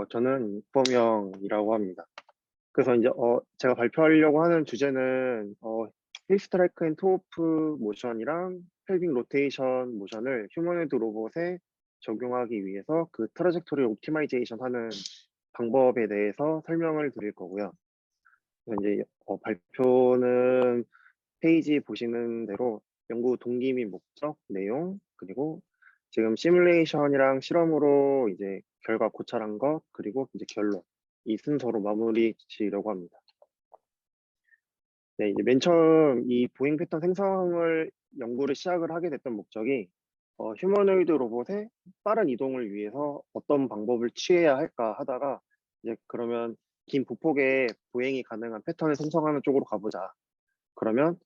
저는 이범영이라고 합니다. 그래서 이제 제가 발표하려고 하는 주제는 힐 스트라이크 앤 토우프 모션이랑 펠빅 로테이션 모션을 휴머노이드 로봇에 적용하기 위해서 그 트라젝토리 옵티마이제이션 하는 방법에 대해서 설명을 드릴 거고요. 그래서 이제 발표는 페이지 보시는 대로 연구 동기 및 목적, 내용, 그리고 지금 시뮬레이션이랑 실험으로 이제 결과 고찰한 것, 그리고 이제 결론, 이 순서로 마무리 지으려고 합니다. 네, 이제 맨 처음 이 보행 패턴 생성을 연구를 시작을 하게 됐던 목적이 휴머노이드 로봇의 빠른 이동을 위해서 어떤 방법을 취해야 할까 하다가 이제 그러면 긴 부폭의 보행이 가능한 패턴을 생성하는 쪽으로 가보자. 그러면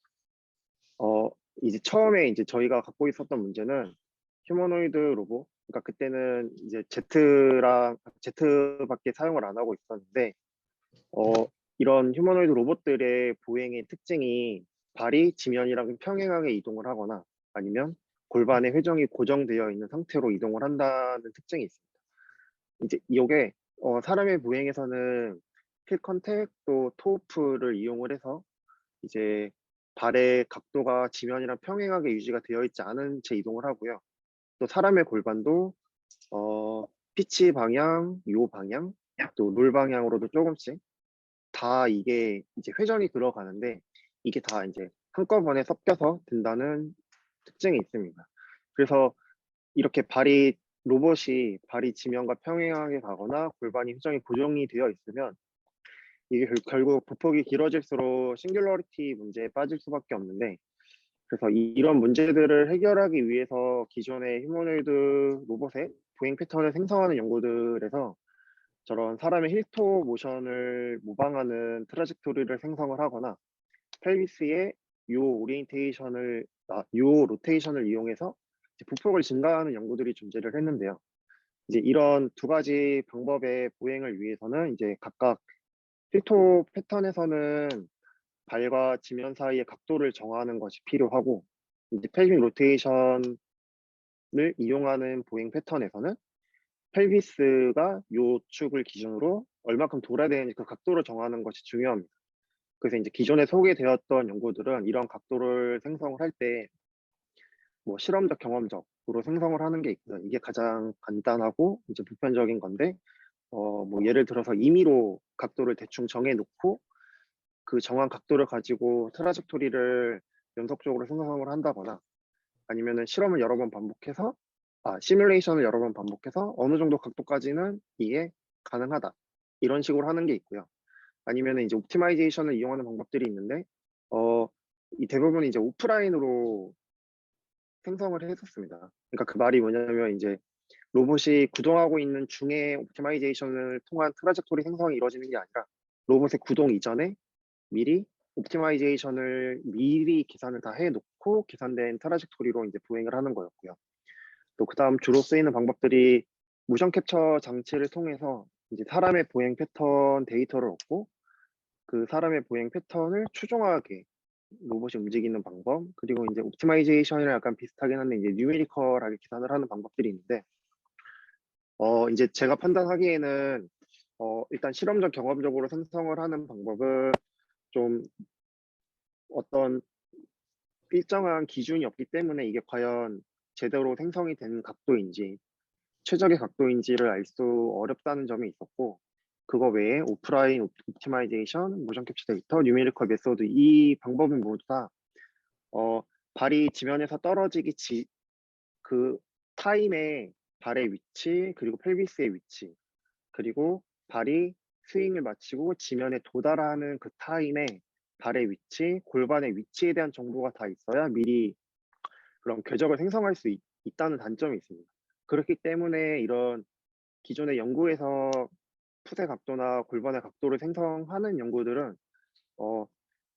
어, 이제 처음에 이제 저희가 갖고 있었던 문제는 휴머노이드 로봇, 그러니까 그때는 이제 Z밖에 사용을 안 하고 있었는데, 어, 이런 휴머노이드 로봇들의 보행의 특징이 발이 지면이랑 평행하게 이동을 하거나 아니면 골반의 회전이 고정되어 있는 상태로 이동을 한다는 특징이 있습니다. 이제 이게 사람의 보행에서는 힐 컨택 또 토우프를 이용을 해서 이제 발의 각도가 지면이랑 평행하게 유지가 되어 있지 않은 채 이동을 하고요. 또 사람의 골반도 피치 방향, 요 방향, 또 롤 방향으로도 조금씩 다 이게 이제 회전이 들어가는데 이게 다 이제 한꺼번에 섞여서 된다는 특징이 있습니다. 그래서 이렇게 로봇이 발이 지면과 평행하게 가거나 골반이 회전이 고정이 되어 있으면 이게 결국 부폭이 길어질수록 싱귤러리티 문제에 빠질 수밖에 없는데 그래서 이런 문제들을 해결하기 위해서 기존의 휴머노이드 로봇의 보행 패턴을 생성하는 연구들에서 저런 사람의 힐토 모션을 모방하는 트라젝토리를 생성을 하거나 펠비스의 요 로테이션을 이용해서 이제 부폭을 증가하는 연구들이 존재를 했는데요. 이제 이런 두 가지 방법의 보행을 위해서는 이제 각각 힐토 패턴에서는 발과 지면 사이의 각도를 정하는 것이 필요하고 이제 펠빅 로테이션을 이용하는 보행 패턴에서는 펠비스가 요 축을 기준으로 얼마큼 돌아야 되는지 그 각도를 정하는 것이 중요합니다. 그래서 이제 기존에 소개되었던 연구들은 이런 각도를 생성을 할 때 뭐 실험적 경험적으로 생성을 하는 게 있고요. 이게 가장 간단하고 이제 보편적인 건데 뭐 예를 들어서 임의로 각도를 대충 정해 놓고 그 정한 각도를 가지고 트라젝토리를 연속적으로 생성을 한다거나 아니면은 실험을 여러 번 반복해서 시뮬레이션을 여러 번 반복해서 어느 정도 각도까지는 이게 가능하다. 이런 식으로 하는 게 있고요. 아니면은 이제 옵티마이제이션을 이용하는 방법들이 있는데 어, 이 대부분 이제 오프라인으로 생성을 했었습니다. 그러니까 그 말이 뭐냐면 이제 로봇이 구동하고 있는 중에 옵티마이제이션을 통한 트라젝토리 생성이 이루어지는 게 아니라 로봇의 구동 이전에 미리 옵티마이제이션을 미리 계산을 다 해놓고 계산된 트라젝토리로 이제 보행을 하는 거였고요. 또 그다음 주로 쓰이는 방법들이 모션 캡처 장치를 통해서 이제 사람의 보행 패턴 데이터를 얻고 그 사람의 보행 패턴을 추종하게 로봇이 움직이는 방법, 그리고 이제 옵티마이제이션이랑 약간 비슷하긴 한데 이제 뉴메리컬하게 계산을 하는 방법들이 있는데 이제 제가 판단하기에는 일단 실험적 경험적으로 생성을 하는 방법은 좀 어떤 일정한 기준이 없기 때문에 이게 과연 제대로 생성이 된 각도인지 최적의 각도인지를 알 수 어렵다는 점이 있었고 그거 외에 오프라인 옵티마이제이션, 모션 캡처 데이터, 뉴메리컬 메소드 이 방법은 모두 다 어, 발이 지면에서 그 타임에 발의 위치 그리고 펠비스의 위치 그리고 발이 스윙을 마치고 지면에 도달하는 그 타임에 발의 위치, 골반의 위치에 대한 정보가 다 있어야 미리 그런 궤적을 생성할 수 있다는 단점이 있습니다. 그렇기 때문에 이런 기존의 연구에서 풋의 각도나 골반의 각도를 생성하는 연구들은 어,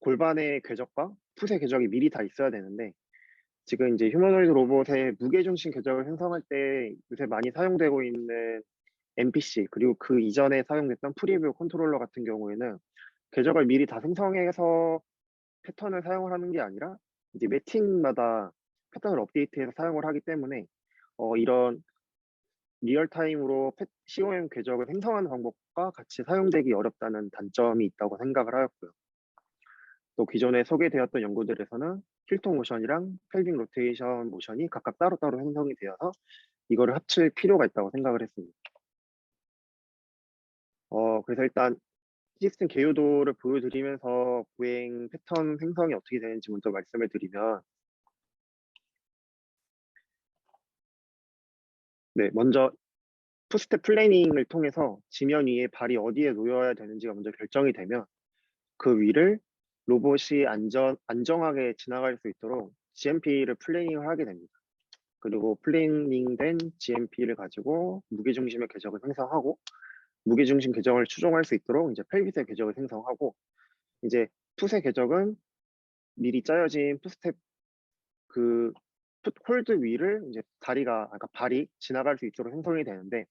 골반의 궤적과 풋의 궤적이 미리 다 있어야 되는데 지금 이제 휴머노이드 로봇의 무게중심 궤적을 생성할 때 요새 많이 사용되고 있는 MPC 그리고 그 이전에 사용됐던 프리뷰 컨트롤러 같은 경우에는 궤적을 미리 다 생성해서 패턴을 사용을 하는 게 아니라 이제 매팅마다 패턴을 업데이트해서 사용을 하기 때문에 이런 리얼타임으로 COM 궤적을 생성하는 방법과 같이 사용되기 어렵다는 단점이 있다고 생각을 하였고요. 또 기존에 소개되었던 연구들에서는 틸트 모션이랑 펠빅 로테이션 모션이 각각 따로따로 생성이 되어서 이거를 합칠 필요가 있다고 생각을 했습니다. 그래서 일단 시스템 개요도를 보여드리면서 보행 패턴 생성이 어떻게 되는지 먼저 말씀을 드리면, 네, 먼저 투스텝 플래닝을 통해서 지면 위에 발이 어디에 놓여야 되는지가 먼저 결정이 되면 그 위를 로봇이 안정하게 지나갈 수 있도록 GMP를 플래닝을 하게 됩니다. 그리고 플래닝된 GMP를 가지고 무게중심의 궤적을 생성하고, 무게중심 궤적을 추종할 수 있도록 이제 펠빗의 궤적을 생성하고, 이제 풋의 궤적은 미리 짜여진 풋스텝 그 풋홀드 위를 이제 그러니까 발이 지나갈 수 있도록 생성이 되는데,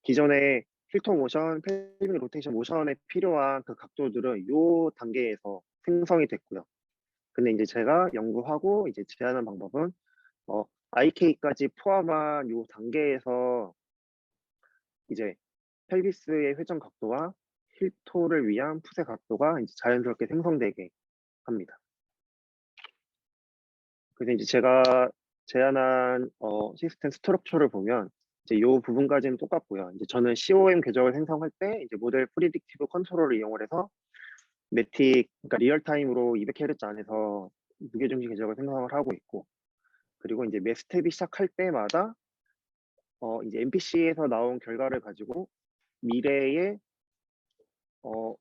기존의 필터 모션, 펠빅 로테이션 모션에 필요한 그 각도들은 이 단계에서 생성이 됐고요. 근데 이제 제가 연구하고 이제 제안한 방법은 IK까지 포함한 이 단계에서 이제 펠비스의 회전 각도와 힐토를 위한 풋의 각도가 이제 자연스럽게 생성되게 합니다. 그래서 이제 제가 제안한 시스템 스트럭처를 보면 이제 이 부분까지는 똑같고요. 이제 저는 COM 궤적을 생성할 때 이제 모델 프리딕티브 컨트롤을 이용을 해서 그러니까 리얼타임으로 200Hz 안에서 무게중심 궤적을 생성을 하고 있고, 그리고 이제 매 스텝이 시작할 때마다 이제 MPC에서 나온 결과를 가지고 미래의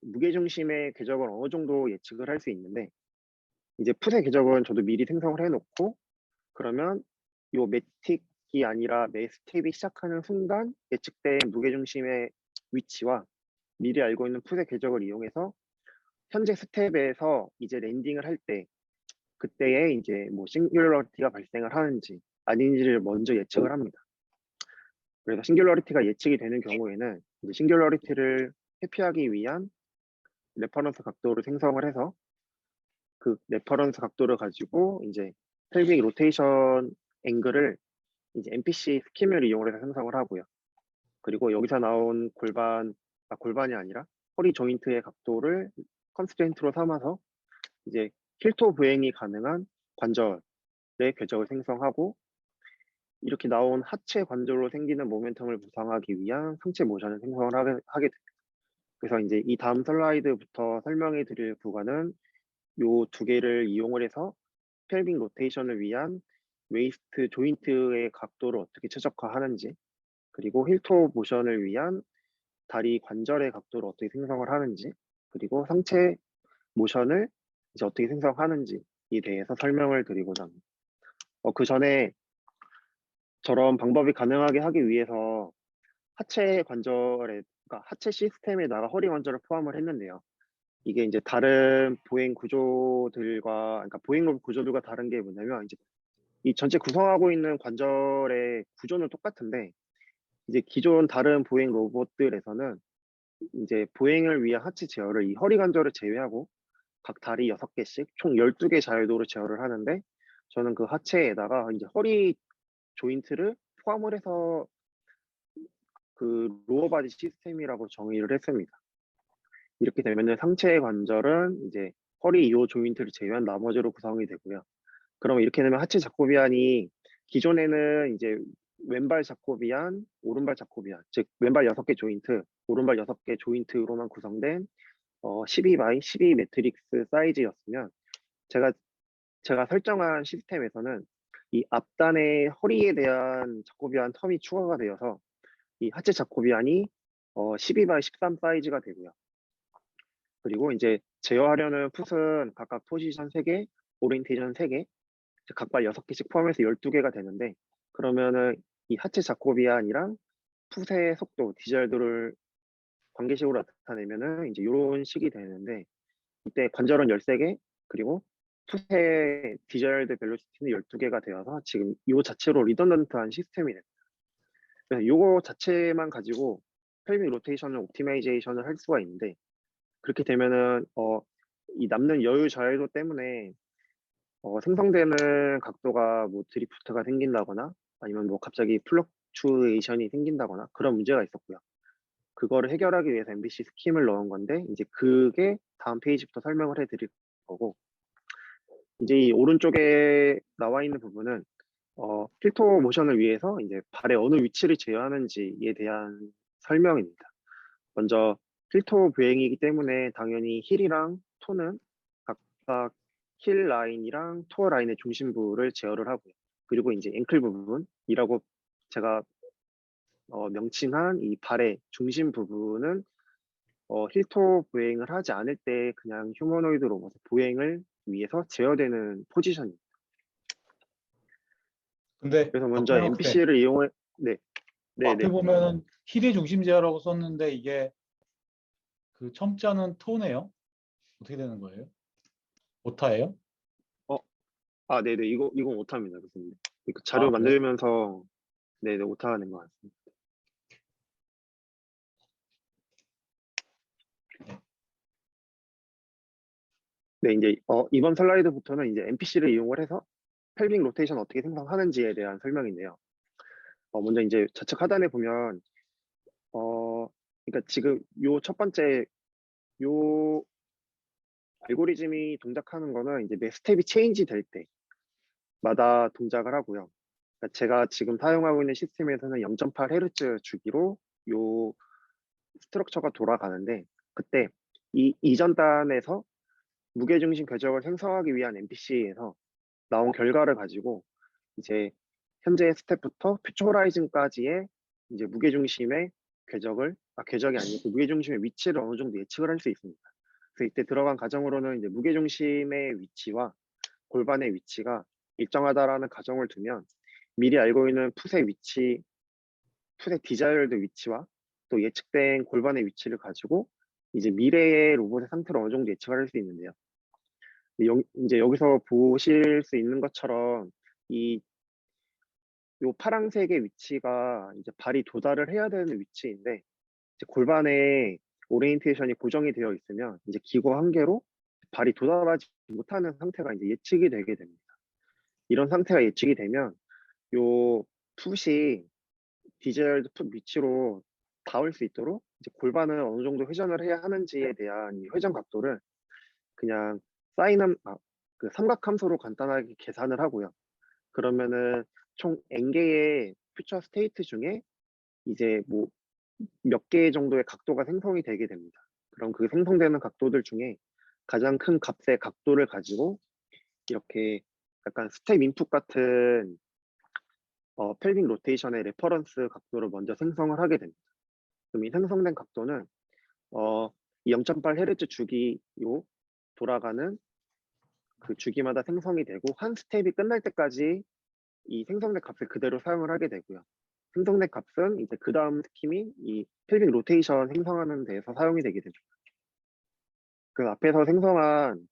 무게중심의 궤적을 어느 정도 예측을 할 수 있는데, 이제 풋의 궤적은 저도 미리 생성을 해놓고, 그러면 요 매틱이 아니라 매 스텝이 시작하는 순간 예측된 무게중심의 위치와 미리 알고 있는 풋의 궤적을 이용해서 현재 스텝에서 이제 랜딩을 할 때 그때에 이제 뭐 싱귤러리티가 발생을 하는지 아닌지를 먼저 예측을 합니다. 그래서 싱귤러리티가 예측이 되는 경우에는 이제 싱귤러리티를 회피하기 위한 레퍼런스 각도를 생성을 해서 그 레퍼런스 각도를 가지고 이제 펠빅 로테이션 앵글을 이제 MPC 스킴을 이용해서 생성을 하고요. 그리고 여기서 나온 골반이 아니라 허리 조인트의 각도를 컨스트레인트로 삼아서 이제 힐토 보행이 가능한 관절의 궤적을 생성하고, 이렇게 나온 하체 관절로 생기는 모멘텀을 보상하기 위한 상체 모션을 생성을 하게 됩니다. 그래서 이제 이 다음 슬라이드부터 설명해 드릴 구간은 요 두 개를 이용을 해서 펠빅 로테이션을 위한 웨이스트 조인트의 각도를 어떻게 최적화하는지, 그리고 힐토 모션을 위한 다리 관절의 각도를 어떻게 생성을 하는지, 그리고 상체 모션을 이제 어떻게 생성하는지에 대해서 설명을 드리고자 합니다. 그 전에 저런 방법이 가능하게 하기 위해서 하체 관절에, 그러니까 하체 시스템에다가 허리 관절을 포함을 했는데요. 이게 이제 다른 보행 구조들과, 그러니까 보행 로봇 구조들과 다른 게 뭐냐면, 이제 이 전체 구성하고 있는 관절의 구조는 똑같은데, 이제 기존 다른 보행 로봇들에서는 이제 보행을 위한 하체 제어를 이 허리 관절을 제외하고 각 다리 6개씩 총 12개 자유도로 제어를 하는데, 저는 그 하체에다가 이제 허리 조인트를 포함을 해서 그 로어 바디 시스템이라고 정의를 했습니다. 이렇게 되면은 상체 관절은 이제 허리 2호 조인트를 제외한 나머지로 구성이 되고요. 그러면 이렇게 되면 하체 자코비안이 기존에는 이제 왼발 자코비안, 오른발 자코비안, 즉 왼발 6개 조인트, 오른발 6개 조인트로만 구성된 12 바이 12 매트릭스 사이즈였으면, 제가 설정한 시스템에서는 이 앞단의 허리에 대한 자코비안 텀이 추가가 되어서 이 하체 자코비안이 12 바이 13 사이즈가 되고요. 그리고 이제 제어하려는 풋은 각각 포지션 3개, 오리엔테이션 3개, 각각 6개씩 포함해서 12개가 되는데, 그러면은 이 하체 자코비안이랑 풋의 속도, 디자일도를 관계식으로 나타내면은 이제 이런 식이 되는데, 이때 관절은 13개, 그리고 풋의 디자일드 벨로시티는 12개가 되어서 지금 이 자체로 리던던트한 시스템이 됩니다. 그래서 이거 자체만 가지고 펠빅 로테이션을 옵티마이제이션을 할 수가 있는데, 그렇게 되면은 이 남는 여유 자유도 때문에 생성되는 각도가 뭐 드리프트가 생긴다거나 아니면 뭐 갑자기 플럭추에이션이 생긴다거나 그런 문제가 있었고요. 그거를 해결하기 위해서 MVC 스킴을 넣은 건데 이제 그게 다음 페이지부터 설명을 해드릴 거고, 이제 이 오른쪽에 나와 있는 부분은 필터 모션을 위해서 이제 발의 어느 위치를 제어하는지에 대한 설명입니다. 먼저 필터 보행이기 때문에 당연히 힐이랑 토는 각각 힐 라인이랑 토어 라인의 중심부를 제어를 하고요. 그리고 이제 앵클 부분이라고 제가 명칭한 이 발의 중심 부분은 힐토 보행을 하지 않을 때 그냥 휴머노이드 로봇의 보행을 위해서 제어되는 포지션입니다. 근데 그래서 먼저 박병혁 쌤, NPC를 이용해, 네, 네, 앞에 네. 보면은 힐의 중심 제어라고 썼는데 이게 그 첨자는 토네요? 어떻게 되는 거예요? 오타예요? 어, 아, 네네, 이거 오타입니다, 교수님. 그 자료 아, 그래요? 만들면서, 네네, 오타가 된 것 같습니다. 네. 네, 이제 이번 슬라이드부터는 이제 NPC를 이용을 해서 펠빅 로테이션 어떻게 생성하는지에 대한 설명인데요. 먼저 이제 좌측 하단에 보면 그러니까 지금 요 첫 번째 요 알고리즘이 동작하는 거는 이제 매 스텝이 체인지 될 때마다 동작을 하고요. 그러니까 제가 지금 사용하고 있는 시스템에서는 0.8Hz 주기로 요 스트럭처가 돌아가는데, 그때 이 이전 단에서 무게중심 궤적을 생성하기 위한 NPC에서 나온 결과를 가지고 이제 현재 스텝부터 퓨처 호라이즌까지의 이제 무게중심의 궤적이 아니고 무게중심의 위치를 어느 정도 예측을 할 수 있습니다. 그래서 이때 들어간 가정으로는 이제 무게중심의 위치와 골반의 위치가 일정하다라는 가정을 두면 미리 알고 있는 풋의 디자이어드 위치와 또 예측된 골반의 위치를 가지고 이제 미래의 로봇의 상태를 어느 정도 예측을 할 수 있는데요. 이제 여기서 보실 수 있는 것처럼 이 요 파란색의 위치가 이제 발이 도달을 해야 되는 위치인데, 이제 골반에 오리엔테이션이 고정이 되어 있으면 이제 기고 한 개로 발이 도달하지 못하는 상태가 이제 예측이 되게 됩니다. 이런 상태가 예측이 되면 요 풋이 디젤 풋 위치로 닿을 수 있도록 이제 골반을 어느 정도 회전을 해야 하는지에 대한 이 회전 각도를 그냥 그 삼각함수로 간단하게 계산을 하고요. 그러면은 총 n개의 퓨처 스테이트 중에 이제 뭐 몇 개 정도의 각도가 생성이 되게 됩니다. 그럼 그 생성되는 각도들 중에 가장 큰 값의 각도를 가지고 이렇게 약간 스텝 인풋 같은 펠빅 로테이션의 레퍼런스 각도를 먼저 생성을 하게 됩니다. 그럼 이 생성된 각도는 이 0.8Hz 주기로 돌아가는 그 주기마다 생성이 되고 한 스텝이 끝날 때까지 이 생성된 값을 그대로 사용을 하게 되고요. 생성된 값은 이제 그 다음 스킴인 이 펠빅 로테이션 생성하는 데에서 사용이 되게 됩니다. 그 앞에서 생성한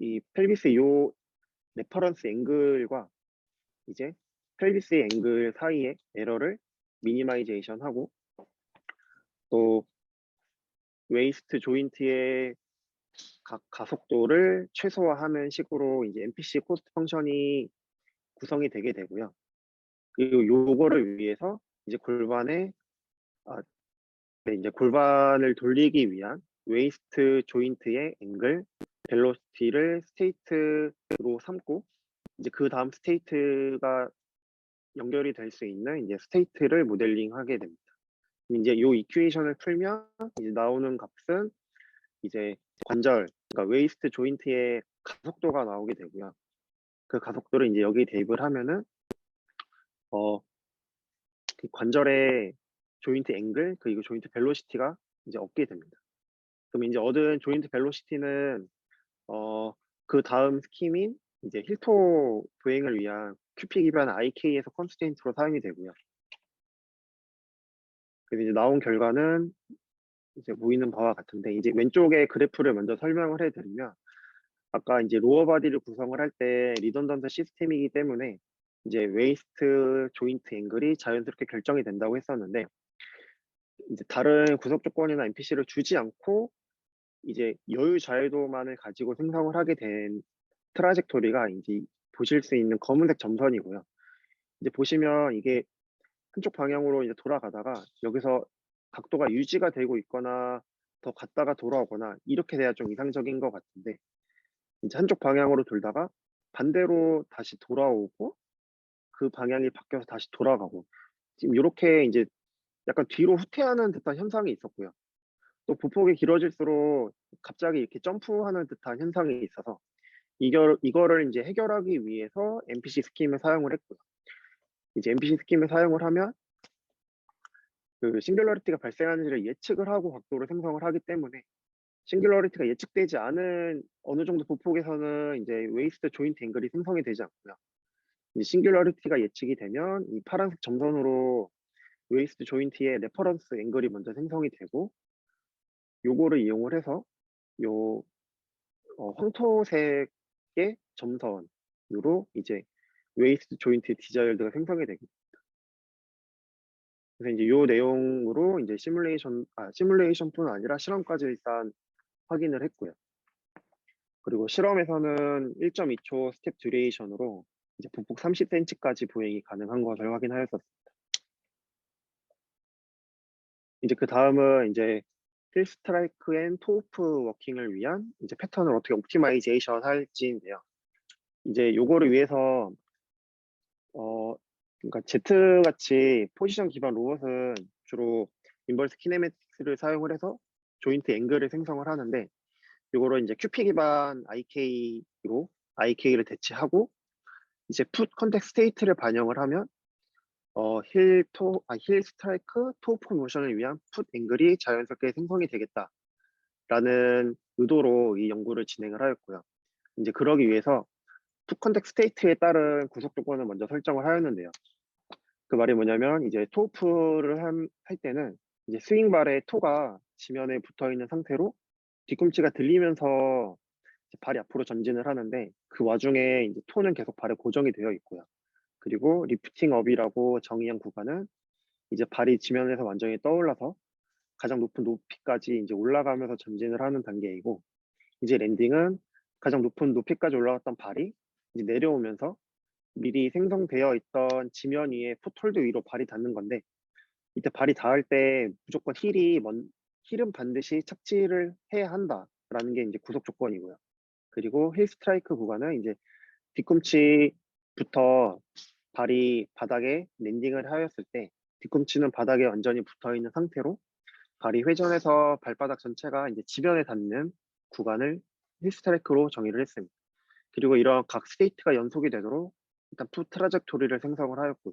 이 펠비스 요 레퍼런스 앵글과 이제 펠비스 앵글 사이의 에러를 미니마이제이션 하고, 또 웨이스트 조인트의 각 가속도를 최소화하는 식으로 이제 MPC 코스트 펑션이 구성이 되게 되고요. 그리고 요거를 위해서 이제 아, 네, 이제 골반을 돌리기 위한 웨이스트 조인트의 앵글, 벨로시티를 스테이트로 삼고 이제 그 다음 스테이트가 연결이 될 수 있는 이제 스테이트를 모델링하게 됩니다. 이제 요 이퀘이션을 풀면 이제 나오는 값은 이제 그러니까 웨이스트 조인트의 가속도가 나오게 되고요. 그 가속도를 이제 여기 대입을 하면은 어, 그 관절의 조인트 앵글 그리고 조인트 벨로시티가 이제 얻게 됩니다. 그럼 이제 얻은 조인트 벨로시티는 그 다음 스킴인 이제 힐토 보행을 위한 큐픽 기반 IK에서 컨스테인트로 사용이 되고요. 그래서 이제 나온 결과는 이제 보이는 바와 같은데, 이제 왼쪽에 그래프를 먼저 설명을 해드리면, 아까 이제 로어 바디를 구성을 할 때 리던던트 시스템이기 때문에 이제 웨이스트 조인트 앵글이 자연스럽게 결정이 된다고 했었는데, 이제 다른 구성 조건이나 NPC를 주지 않고 이제 여유 자유도만을 가지고 생성을 하게 된 트라젝토리가 이제 보실 수 있는 검은색 점선이고요. 이제 보시면 이게 한쪽 방향으로 이제 돌아가다가 여기서 각도가 유지가 되고 있거나 더 갔다가 돌아오거나 이렇게 돼야 좀 이상적인 것 같은데 이제 한쪽 방향으로 돌다가 반대로 다시 돌아오고 그 방향이 바뀌어서 다시 돌아가고 지금 요렇게 이제 약간 뒤로 후퇴하는 듯한 현상이 있었고요. 또 보폭이 길어질수록 갑자기 이렇게 점프하는 듯한 현상이 있어서 이거를 인제 해결하기 위해서 MPC 스킴을 사용을 했고요. 이제 MPC 스킴을 사용을 하면 그 싱귤러리티가 발생하는지를 예측을 하고 각도를 생성을 하기 때문에 싱귤러리티가 예측되지 않은 어느 정도 보폭에서는 인제 웨이스트 조인트 앵글이 생성이 되지 않고요. 이 싱귤러리티가 예측이 되면 이 파란색 점선으로 웨이스트 조인트의 레퍼런스 앵글이 먼저 생성이 되고 요거를 이용을 해서 요 황토색의 점선으로 이제 웨이스트 조인트 디자일드가 생성이 되고 그래서 인제 요 내용으로 인제 시뮬레이션뿐 아니라 실험까지 일단 확인을 했고요. 그리고 실험에서는 1.2초 스텝 듀레이션으로 이제 보폭 30cm까지 보행이 가능한 것을 확인하였었습니다. 이제 그다음은 인제 힐 스트라이크 앤 토프 워킹을 위한 이제 패턴을 어떻게 옵티마이제이션 할지인데요. 이제 요거를 위해서 그러니까 Z 같이 포지션 기반 로봇은 주로 인버스 키네매틱스를 사용을 해서 조인트 앵글을 생성을 하는데 요거를 인제 QP 기반 IK로 IK를 대체하고 이제 풋 컨텍스트 스테이트를 반영을 하면 힐 스트라이크 토프 모션을 위한 풋 앵글이 자연스럽게 생성이 되겠다라는 의도로 이 연구를 진행을 하였고요. 인제 그러기 위해서 풋 컨텍스트 스테이트에 따른 구속 조건을 먼저 설정을 하였는데요. 그 말이 뭐냐면 이제 토우프를 할 때는 이제 스윙발에 토가 지면에 붙어 있는 상태로 뒤꿈치가 들리면서 이제 발이 앞으로 전진을 하는데 그 와중에 이제 토는 계속 발에 고정이 되어 있고요. 그리고 리프팅 업이라고 정의한 구간은 이제 발이 지면에서 완전히 떠올라서 가장 높은 높이까지 이제 올라가면서 전진을 하는 단계이고 이제 랜딩은 가장 높은 높이까지 올라갔던 발이 이제 내려오면서 미리 생성되어 있던 지면 위에 풋홀드 위로 발이 닿는 건데 이때 발이 닿을 때 무조건 힐은 반드시 착지를 해야 한다라는 게 이제 구속 조건이고요. 그리고 힐 스트라이크 구간은 이제 뒤꿈치부터 발이 바닥에 랜딩을 하였을 때 뒤꿈치는 바닥에 완전히 붙어 있는 상태로 발이 회전해서 발바닥 전체가 이제 지면에 닿는 구간을 힐 스트라이크로 정의를 했습니다. 그리고 이런 각 스테이트가 연속이 되도록 일단 풋 트라젝토리를 생성을 하였고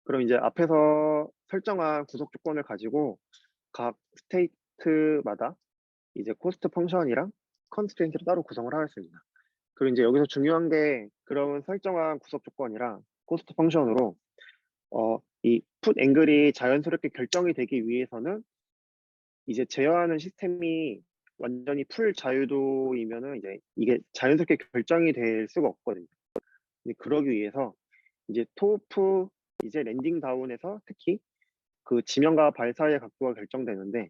그럼 이제 앞에서 설정한 구속 조건을 가지고 각 스테이트마다 이제 코스트 펑션이랑 컨스트레인트를 따로 구성을 하였습니다. 그리고 이제 여기서 중요한 게 그런 설정한 구속 조건이랑 코스트 펑션으로 이 풋 앵글이 자연스럽게 결정이 되기 위해서는 이제 제어하는 시스템이 완전히 풀 자유도이면은 이제 이게 자연스럽게 결정이 될 수가 없거든요. 근데 그러기 위해서 이제 토프 이제 랜딩 다운에서 특히 그 지면과 발 사이의 각도가 결정되는데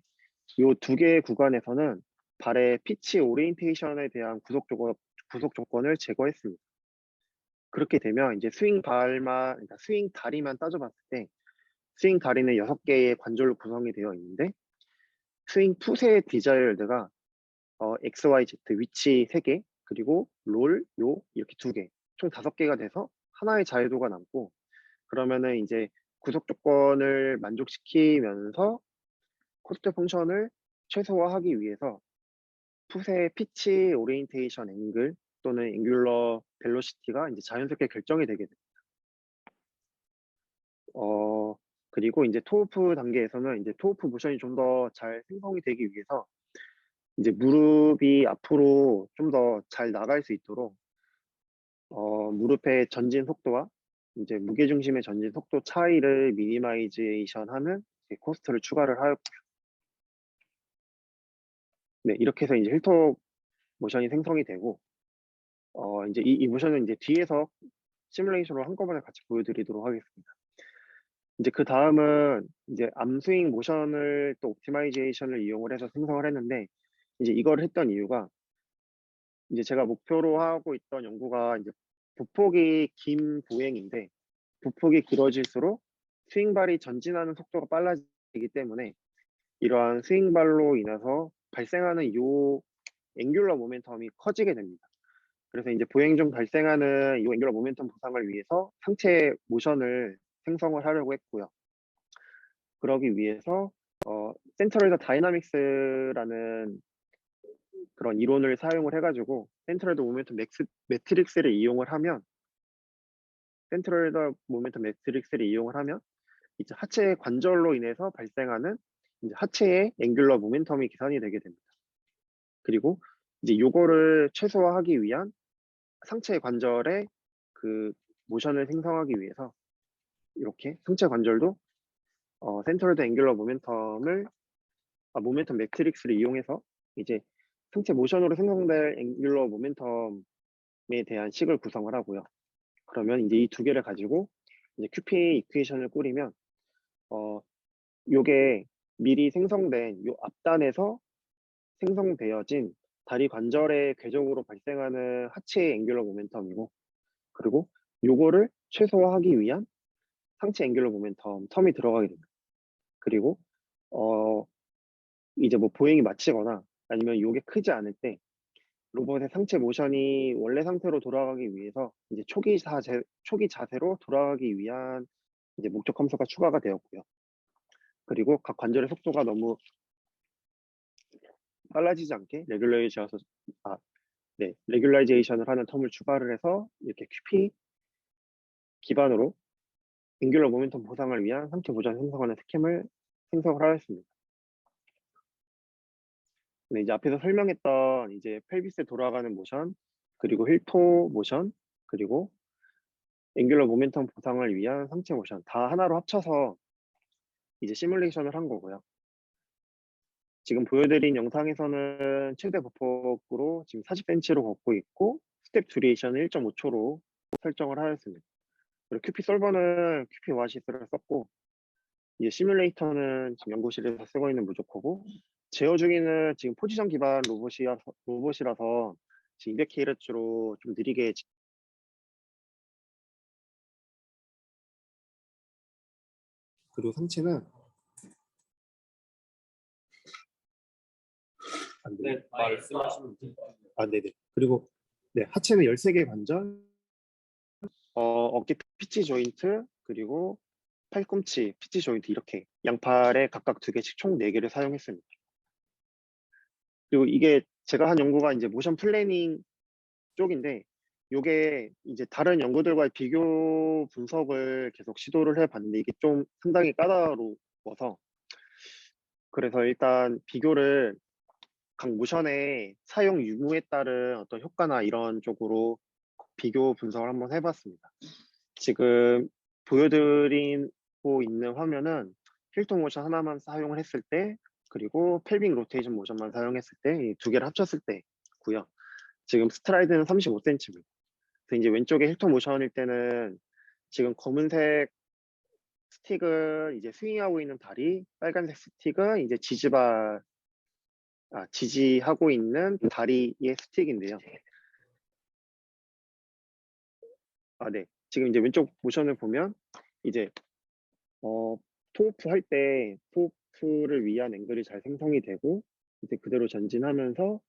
요 두 개의 구간에서는 발의 피치 오리엔테이션에 대한 구속 조건을 제거했습니다. 그렇게 되면 이제 그러니까 스윙 다리만 따져 봤을 때 스윙 다리는 6개의 관절로 구성이 되어 있는데 스윙 풋의 디자이어드가 X, Y, Z 위치 3개 그리고 롤, 요 이렇게 2개 총 5개가 돼서 하나의 자유도가 남고 그러면은 이제 구속 조건을 만족시키면서 코스트 펑션을 최소화하기 위해서 풋의 피치 오리엔테이션 앵글 또는 앵귤러 벨로시티가 이제 자연스럽게 결정이 되게 됩니다. 그리고 이제 토우프 단계에서는 이제 토우프 모션이 좀 더 잘 생성이 되기 위해서 이제 무릎이 앞으로 좀 더 잘 나갈 수 있도록 무릎의 전진 속도와 이제 무게중심의 전진 속도 차이를 미니마이제이션하는 코스트를 추가를 하였고요. 네, 이렇게 해서 이제 힐톱 모션이 생성이 되고 이제 이 모션은 이제 뒤에서 시뮬레이션으로 한꺼번에 같이 보여드리도록 하겠습니다. 이제 그다음은 이제 암스윙 모션을 또 옵티마이제이션을 이용을 해서 생성을 했는데 이제 이걸 했던 이유가 이제 제가 목표로 하고 있던 연구가 이제 보폭이 긴 보행인데 부폭이 길어질수록 스윙발이 전진하는 속도가 빨라지기 때문에 이러한 스윙발로 인해서 발생하는 요 앵귤러 모멘텀이 커지게 됩니다. 그래서 이제 보행 중 발생하는 이 앵귤러 모멘텀 보상을 위해서 상체 모션을 생성을 하려고 했고요. 그러기 위해서 센트럴드 다이나믹스라는 그런 이론을 사용을 해가지고 센트럴드 모멘텀 매트릭스를 이용을 하면 이제 하체 관절로 인해서 발생하는 이제 하체의 앵귤러 모멘텀이 계산이 되게 됩니다. 그리고 이제 요거를 최소화하기 위한 상체 관절의 그 모션을 생성하기 위해서 이렇게 상체 관절도 센트럴드 앵귤러 모멘텀 매트릭스를 이용해서 이제 상체 모션으로 생성될 앵귤러 모멘텀에 대한 식을 구성을 하고요. 그러면 이제 이 두 개를 가지고 이제 QPA 이퀘이션을 꾸리면 요게 미리 생성된 요 앞단에서 생성되어진 다리 관절의 궤적으로 발생하는 하체의 앵귤러 모멘텀이고, 그리고 요거를 최소화하기 위한 상체 앵귤러 모멘텀 텀이 들어가게 됩니다. 그리고 이제 뭐 보행이 마치거나 아니면 요게 크지 않을 때 로봇의 상체 모션이 원래 상태로 돌아가기 위해서 이제 초기 자세로 돌아가기 위한 이제 목적 함수가 추가가 되었고요. 그리고 각 관절의 속도가 너무 빨라지지 않게 레귤라이제이션을 하는 텀을 추가를 해서 이렇게 QP 기반으로 앵귤러 모멘텀 보상을 위한 상체 모션 생성하는 스캠을 생성을 하였습니다. 네, 이제 앞에서 설명했던 이제 펠비스에 돌아가는 모션, 그리고 힐토 모션, 그리고 앵귤러 모멘텀 보상을 위한 상체 모션 다 하나로 합쳐서 이제 시뮬레이션을 한 거고요. 지금 보여드린 영상에서는 최대 보폭으로 지금 40cm로 걷고 있고 스텝 듀레이션을 1.5초로 설정을 하였습니다. 그리고 QP 솔버는 QP 오아시스를 썼고, 이제 시뮬레이터는 지금 연구실에서 쓰고 있는 무조코고, 제어 중에는 지금 포지션 기반 로봇이라서 지금 200kHz로 좀 느리게 그리고 상체는 네, 말씀하시면 돼요. 네네. 그리고 네, 하체는 13개 관절, 어깨 피치 조인트, 그리고 팔꿈치 피치 조인트 이렇게 양팔에 각각 2개씩 총 4개를 사용했습니다. 그리고 이게 제가 한 연구가 이제 모션 플래닝 쪽인데, 요게 이제 다른 연구들과의 비교 분석을 계속 시도를 해봤는데 이게 좀 상당히 까다로워서, 그래서 일단 비교를 각 모션의 사용 유무에 따른 어떤 효과나 이런 쪽으로 비교 분석을 한번 해봤습니다. 지금 보여드리고 있는 화면은 힐통 모션 하나만 사용을 했을 때, 그리고 펠빅 로테이션 모션만 사용했을 때, 이 두 개를 합쳤을 때고요. 지금 스트라이드는 35cm입니다. 그래서 이제 왼쪽에 힐통 모션일 때는 지금 검은색 스틱은 이제 스윙하고 있는 다리, 빨간색 스틱은 이제 지지하고 있는 다리의 스틱인데요. 네. 지금 이제 왼쪽 모션을 보면 이제 토오프 할 때 토오프를 위한 앵글이 잘 생성이 되고, 이제 그대로 전진하면서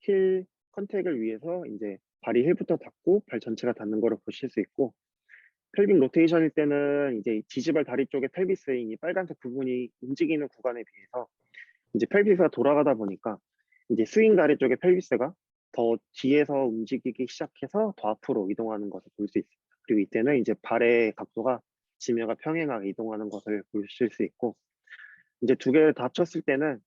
힐 컨택을 위해서 이제 발이 힐부터 닿고 발 전체가 닿는 거를 보실 수 있고, 펠빅 로테이션일 때는 이제 지지발 다리 쪽에 펠비스 이 빨간색 부분이 움직이는 구간에 비해서 이제 펠비스가 돌아가다 보니까 이제 스윙 다리 쪽에 펠비스가 더 뒤에서 움직이기 시작해서 더 앞으로 이동하는 것을 볼 수 있습니다. 그리고 이때는 이제 발의 각도가 지면과 평행하게 이동하는 것을 보실 수 있고, 이제 두 개를 다 합쳤을 때는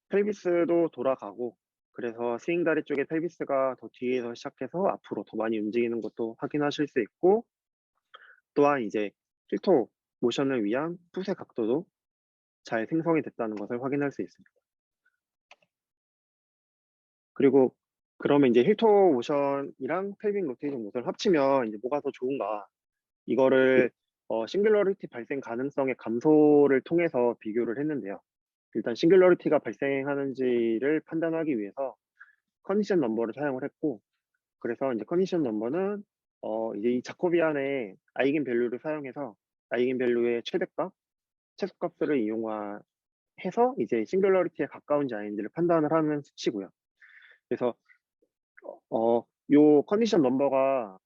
펠비스도 돌아가고, 그래서 스윙 다리 쪽에 펠비스가 더 뒤에서 시작해서 앞으로 더 많이 움직이는 것도 확인하실 수 있고, 또한 이제 힐토 모션을 위한 풋의 각도도 잘 생성이 됐다는 것을 확인할 수 있습니다. 그리고 그러면 이제 힐토 모션이랑 펠빅 로테이션 모션을 합치면 이제 뭐가 더 좋은가? 이거를 싱귤러리티 발생 가능성의 감소를 통해서 비교를 했는데요. 일단 싱귤러리티가 발생하는지를 판단하기 위해서 컨디션 넘버를 사용을 했고, 그래서 이제 컨디션 넘버는 이제 이 자코비안의 아이겐 밸류를 사용해서 아이겐 밸류의 최대값, 최소값을 이용해서 이제 싱귤러리티에 가까운지 아닌지를 판단을 하는 수치고요. 그래서 요 컨디션 넘버가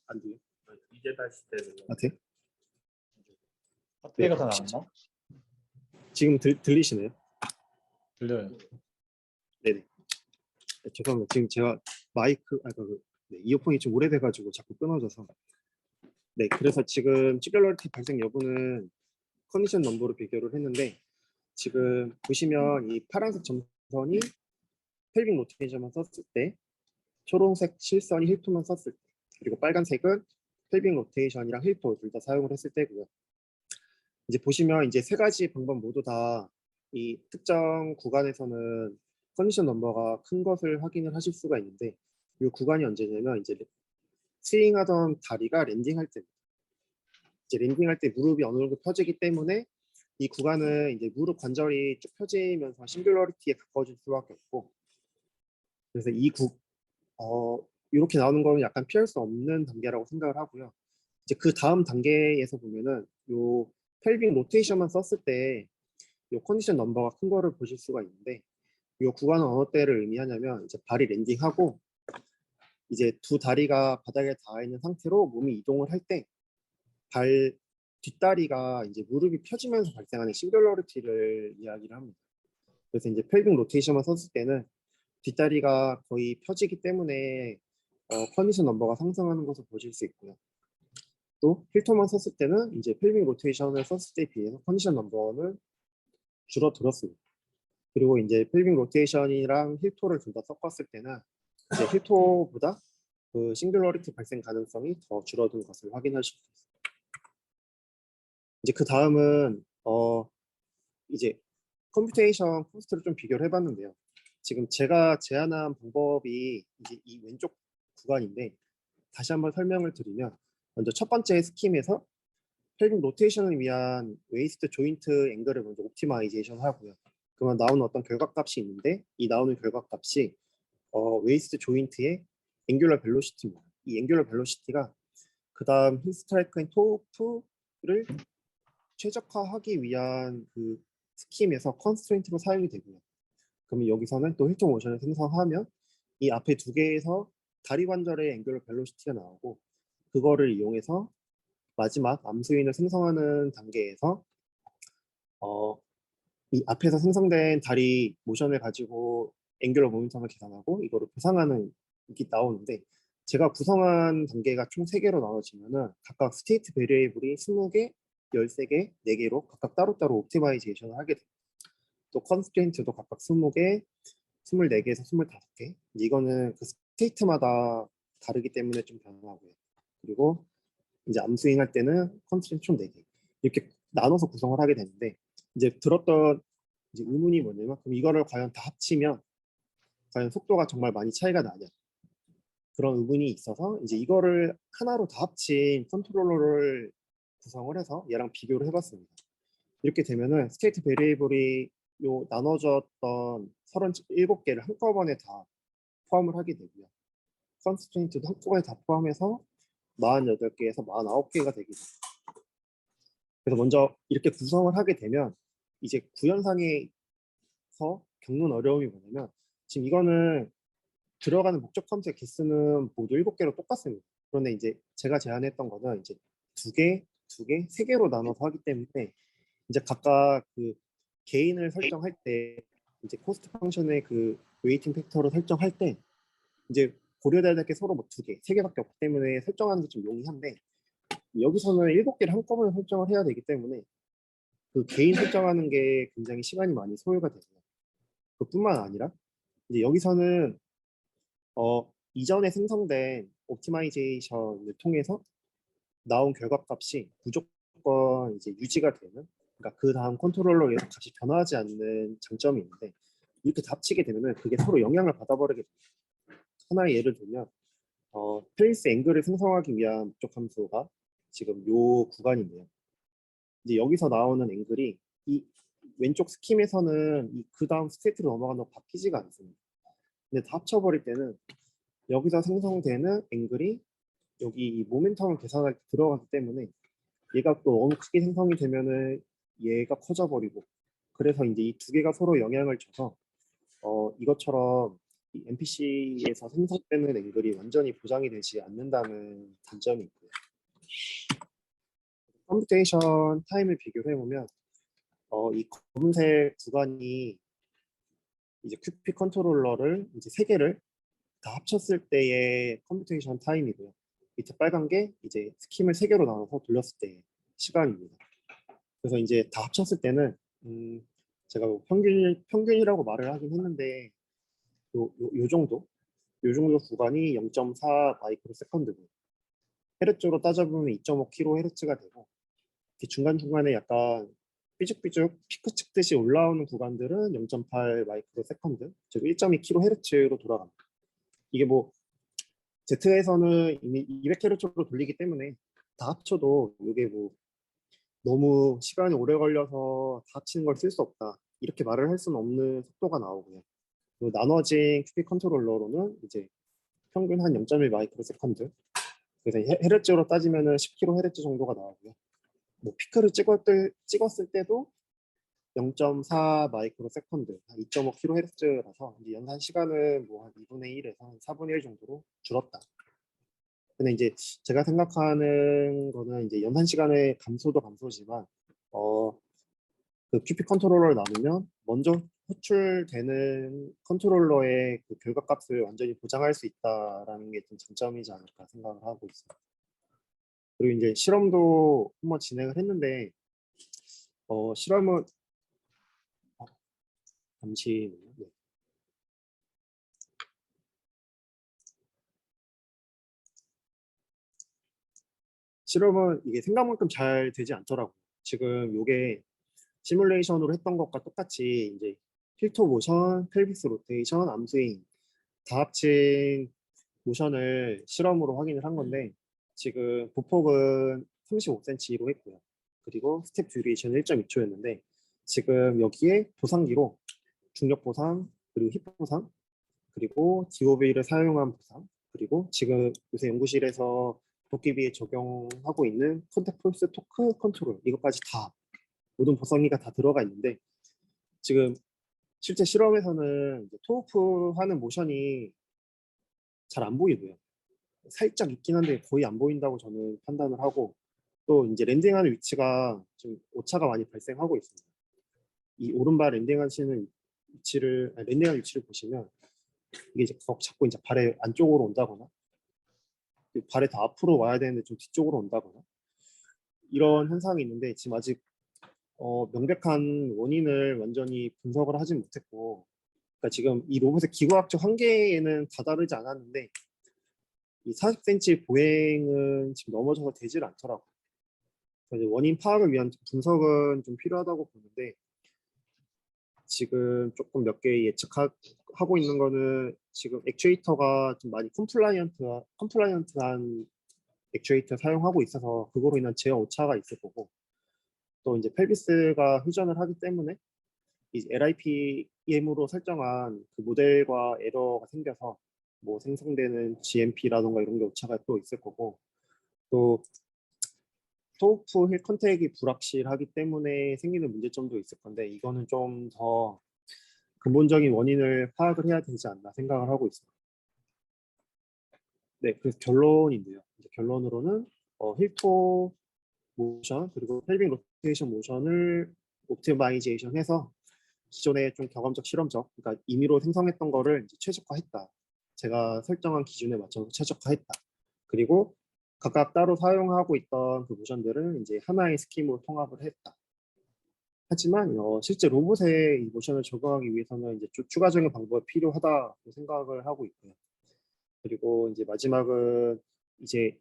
안 돼요? 이제 다시 되는 아, 돼? 배터리가 다 나갔나? 지금 들리시나요? 들려요. 네네. 죄송합니다. 지금 제가 이어폰이 좀 오래돼가지고 자꾸 끊어져서. 네, 그래서 지금 싱귤러리티 발생 여부는 컨디션 넘버로 비교를 했는데 지금 보시면 이 파란색 점선이 펠빅 로테이션만 썼을 때, 초록색 실선이 힐토만 썼을 때, 그리고 빨간색은 펠빅 로테이션이랑 힐토 둘 다 사용을 했을 때고요. 이제 보시면 이제 세 가지 방법 모두 다 이 특정 구간에서는 컨디션 넘버가 큰 것을 확인을 하실 수가 있는데 이 구간이 언제냐면 이제 스윙하던 다리가 랜딩할 때, 이제 랜딩할 때 무릎이 어느 정도 펴지기 때문에 이 구간은 이제 무릎 관절이 쭉 펴지면서 싱귤러리티에 가까워질 수밖에 없고, 그래서 이렇게 나오는 거는 약간 피할 수 없는 단계라고 생각을 하고요. 이제 그 다음 단계에서 보면은 요 펠빅 로테이션만 썼을 때 요 컨디션 넘버가 큰 거를 보실 수가 있는데 요 구간은 어느 때를 의미하냐면 이제 발이 랜딩하고 이제 두 다리가 바닥에 닿아 있는 상태로 몸이 이동을 할 때 발 뒷다리가 이제 무릎이 펴지면서 발생하는 싱귤러리티를 이야기를 합니다. 그래서 이제 펠빅 로테이션만 썼을 때는 뒷다리가 거의 펴지기 때문에 컨디션 넘버가 상승하는 것을 보실 수 있고요. 또 힐토만 썼을 때는 이제 펠빅 로테이션을 썼을 때에 비해서 컨디션 넘버는 줄어들었습니다. 그리고 이제 펠빅 로테이션이랑 힐토를 둘 다 섞었을 때는 이제 힐토보다 그 싱귤러리티 발생 가능성이 더 줄어든 것을 확인하실 수 있습니다. 이제 그 다음은 이제 컴퓨테이션 코스트를 좀 비교를 해봤는데요. 지금 제가 제안한 방법이 이제 이 왼쪽 구간인데 다시 한번 설명을 드리면 먼저 첫 번째 스킴에서 펠빅 로테이션을 위한 웨이스트 조인트 앵글을 먼저 옵티마이제이션 하고요. 그러면 나오는 어떤 결과값이 있는데 이 나오는 결과값이 웨이스트 조인트의 앵귤러 벨로시티입니다. 이 앵귤러 벨로시티가 그 다음 힐 스트라이크 앤 토프를 최적화하기 위한 그 스킴에서 컨스트레인트로 사용이 되고요. 그러면 여기서는 또 힐통 모션을 생성하면 이 앞에 두 개에서 다리 관절의 앵귤러 벨로시티가 나오고 그거를 이용해서 마지막 암스윙을 생성하는 단계에서 이 앞에서 생성된 다리 모션을 가지고 앵귤러 모멘텀을 계산하고 이거를 구상하는 게 나오는데 제가 구성한 단계가 총 3개로 나눠지면은 각각 스테이트 베리에이블이 20개, 13개, 4개로 각각 따로따로 옵티마이제이션을 하게 됩니다. 또 컨스트레인트도 각각 20개, 24개에서 25개. 이거는 그 스테이트마다 다르기 때문에 좀 변하고요. 그리고 이제 암스윙 할 때는 컨스트레인트 총 4개. 이렇게 나눠서 구성을 하게 되는데 이제 들었던 이제 의문이 뭐냐면 그럼 이거를 과연 다 합치면 과연 속도가 정말 많이 차이가 나냐, 그런 의문이 있어서 이제 이거를 하나로 다 합친 컨트롤러를 구성을 해서 얘랑 비교를 해봤습니다. 이렇게 되면은 스테이트 베리에이블이 요 나눠졌던 37개를 한꺼번에 다 포함을 하게 되고요. 컨스트레인트도 한꺼번에 다 포함해서 48개에서 49개가 되게 됩니다. 그래서 먼저 이렇게 구성을 하게 되면 이제 구현상에서 겪는 어려움이 뭐냐면 지금 이거는 들어가는 목적 컴퓨터 개수는 모두 7개로 똑같습니다. 그런데 이제 제가 제안했던 거는 이제 2개, 2개, 3개로 나눠서 하기 때문에 이제 각각 그 개인을 설정할 때 이제 코스트 펑션의 그 웨이팅 팩터를 설정할 때 이제 고려돼야 될 게 서로 뭐 2개, 3개밖에 없기 때문에 설정하는 게 좀 용이한데 여기서는 7개를 한꺼번에 설정을 해야 되기 때문에 그 개인 설정하는 게 굉장히 시간이 많이 소요가 되고요. 그뿐만 아니라 이제 여기서는 이전에 생성된 옵티마이제이션을 통해서 나온 결과값이 무조건 이제 유지가 되는, 그러니까 그 다음 컨트롤러에 값이 변화하지 않는 장점이 있는데 이렇게 다 합치게 되면은 그게 서로 영향을 받아버리게 됩니다. 하나의 예를 들면 페이스 앵글을 생성하기 위한 목적 함수가 지금 요 구간인데요. 이제 여기서 나오는 앵글이 이 왼쪽 스킴에서는 그 다음 스테이트로 넘어간다고 바뀌지가 않습니다. 근데 다 합쳐버릴 때는 여기서 생성되는 앵글이 여기 이 모멘텀을 계산할 때 들어가기 때문에 얘가 또 너무 크게 생성이 되면은 얘가 커져버리고, 그래서 이제 이 두 개가 서로 영향을 줘서 이것처럼 이 MPC에서 생성되는 앵글이 완전히 보장이 되지 않는다는 단점이 있고요. 컴퓨테이션 타임을 비교를 해보면 이 검은색 구간이 이제 큐피 컨트롤러를 이제 세 개를 다 합쳤을 때의 컴퓨테이션 타임이고요. 밑에 빨간 게 이제 스킴을 세 개로 나눠서 돌렸을 때의 시간입니다. 그래서 이제 다 합쳤을 때는 제가 뭐 평균이라고 말을 하긴 했는데 요 정도 구간이 0.4 마이크로 세컨드고, 헤르츠로 따져보면 2.5kHz가 되고, 중간중간에 약간 삐죽삐죽 피크 찍듯이 올라오는 구간들은 0.8 마이크로 세컨드, 즉 1.2kHz로 돌아갑니다. 이게 뭐 Z에서는 이미 200kHz로 돌리기 때문에 다 합쳐도 이게 뭐 너무 시간이 오래 걸려서 다 합치는 걸 쓸 수 없다, 이렇게 말을 할 수는 없는 속도가 나오고요. 그리고 나눠진 큐빅 컨트롤러로는 이제 평균 한 0.1 마이크로 세컨드, 그래서 헤르츠로 따지면은 10kHz 정도가 나오고요. 뭐 피크를 찍었을 때도 0.4 마이크로 세컨드, 한 2.5kHz라서 이제 연산 시간은 뭐 한 2분의 1에서 한 4분의 1 정도로 줄었다. 근데 이제 제가 생각하는 거는 이제 연산 시간의 감소도 감소지만 그 큐픽 컨트롤러를 나누면 먼저 호출되는 컨트롤러의 그 결과값을 완전히 보장할 수 있다라는 게 좀 장점이지 않을까 생각을 하고 있습니다. 그리고 이제 실험도 한번 진행을 했는데 실험은 잠시만요. 네. 실험은 이게 생각만큼 잘 되지 않더라고요. 지금 이게 시뮬레이션으로 했던 것과 똑같이 이제 틸트 모션, 펠비스 로테이션, 암스윙 다 합친 모션을 실험으로 확인을 한 건데, 지금 보폭은 35cm로 했고요. 그리고 스텝 듀레이션 1.2초였는데 지금 여기에 보상기로 중력 보상, 그리고 힙 보상, 그리고 DOV를 사용한 보상, 그리고 지금 요새 연구실에서 도깨비에 적용하고 있는 컨택 폴스 토크 컨트롤, 이것까지 다 모든 보상기가 다 들어가 있는데, 지금 실제 실험에서는 토우프 하는 모션이 잘 안 보이고요. 살짝 있긴 한데 거의 안 보인다고 저는 판단을 하고, 또 이제 랜딩하는 위치가 좀 오차가 많이 발생하고 있습니다. 이 오른발 랜딩하는 위치를 보시면 이게 이제 자꾸 이제 발의 안쪽으로 온다거나, 발에 더 앞으로 와야 되는데 좀 뒤쪽으로 온다거나, 이런 현상이 있는데 지금 아직 명백한 원인을 완전히 분석을 하진 못했고, 그러니까 지금 이 로봇의 기구학적 한계에는 다다르지 않았는데 이 40cm 보행은 지금 넘어져서 되질 않더라고요. 그래서 원인 파악을 위한 분석은 좀 필요하다고 보는데, 지금 조금 몇 개 예측하고 있는 거는 지금 액추에이터가 좀 많이 컴플라이언트한 액추에이터 사용하고 있어서 그거로 인한 제어 오차가 있을 거고, 또 이제 펠비스가 회전을 하기 때문에 이 LIPM으로 설정한 그 모델과 에러가 생겨서 뭐 생성되는 GMP라던가 이런 게 오차가 또 있을 거고, 또 토우프 힐 컨택이 불확실하기 때문에 생기는 문제점도 있을 건데, 이거는 좀 더 근본적인 원인을 파악을 해야 되지 않나 생각을 하고 있습니다. 네, 그래서 결론인데요. 이제 결론으로는 힐토 모션 그리고 펠빅 로테이션 모션을 옵티마이제이션해서 기존에 좀 경험적 실험적, 그러니까 임의로 생성했던 거를 이제 최적화했다. 제가 설정한 기준에 맞춰서 최적화했다. 그리고 각각 따로 사용하고 있던 그 모션들은 이제 하나의 스킴으로 통합을 했다. 하지만 실제 로봇에 이 모션을 적용하기 위해서는 이제 추가적인 방법이 필요하다고 생각을 하고 있고요. 그리고 이제 마지막은 이제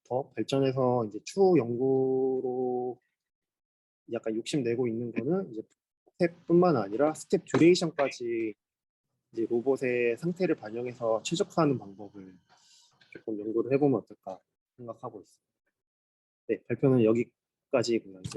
더 발전해서 이제 추후 연구로 약간 욕심내고 있는 거는 이제 스텝뿐만 아니라 스텝 듀레이션까지 이제 로봇의 상태를 반영해서 최적화하는 방법을 조금 연구를 해보면 어떨까 생각하고 있습니다. 네, 발표는 여기까지고요. 이제